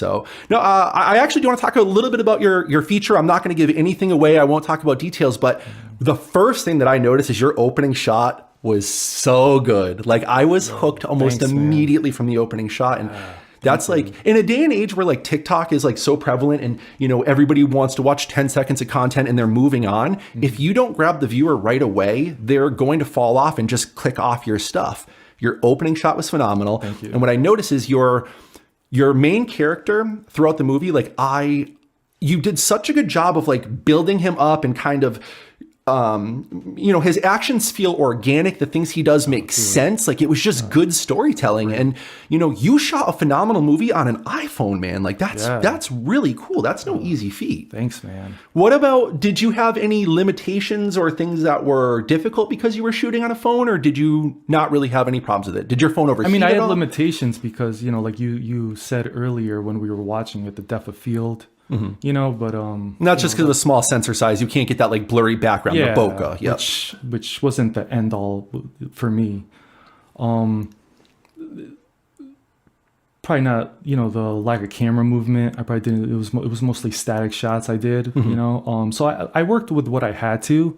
So no, I actually do want to talk a little bit about your feature. I'm not going to give anything away. I won't talk about details, but the first thing that I noticed is your opening shot was so good. Like I was hooked almost immediately from the opening shot. And that's like in a day and age where like TikTok is like so prevalent and, you know, everybody wants to watch 10 seconds of content and they're moving on. If you don't grab the viewer right away, they're going to fall off and just click off your stuff. Your opening shot was phenomenal. Thank you. And what I noticed is your main character throughout the movie, like you did such a good job of like building him up and kind of, you know, his actions feel organic. The things he does make sense. Like it was just good storytelling. And, you know, you shot a phenomenal movie on an iPhone, man. Like that's really cool. That's no easy feat. Thanks, man. What about, did you have any limitations or things that were difficult because you were shooting on a phone, or did you not really have any problems with it? Did your phone overheat? I mean, I had limitations because, you know, like you said earlier when we were watching it, the depth of field. You know, but not just because of the small sensor size, you can't get that like blurry background, the bokeh, which wasn't the end all for me. Probably not, you know, the lack of camera movement. I probably didn't. It was mostly static shots I did, you know. So I worked with what I had to,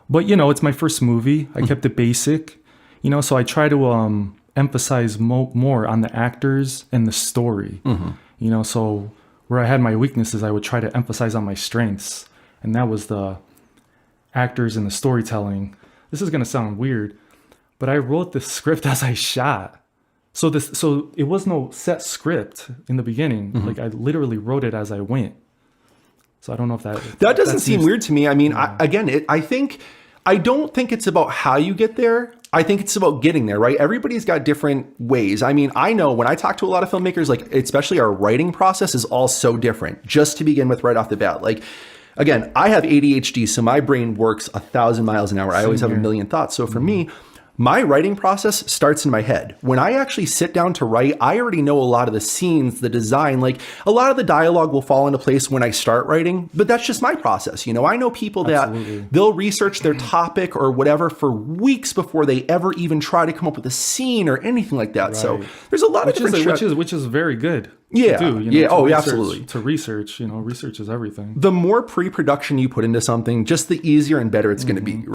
but you know, it's my first movie. I kept it basic, you know. So I try to emphasize more on the actors and the story, you know. So where I had my weaknesses, I would try to emphasize on my strengths. And that was the actors and the storytelling. This is going to sound weird, but I wrote the script as I shot. So it was no set script in the beginning. Like I literally wrote it as I went. So I don't know if that doesn't seem weird to me. I mean, I don't think it's about how you get there. I think it's about getting there, right? Everybody's got different ways. I mean, I know when I talk to a lot of filmmakers, like especially our writing process is all so different, just to begin with right off the bat. Like, again, I have ADHD, so my brain works 1,000 miles an hour. I always have a million thoughts. So for me, my writing process starts in my head. When I actually sit down to write, I already know a lot of the scenes, the design, like a lot of the dialogue will fall into place when I start writing, but that's just my process. You know, I know people that they'll research their topic or whatever for weeks before they ever even try to come up with a scene or anything like that. Right. So there's a lot of different which is very good. Yeah. To do, you know, absolutely. To research, you know, research is everything. The more pre-production you put into something, just the easier and better it's going to be.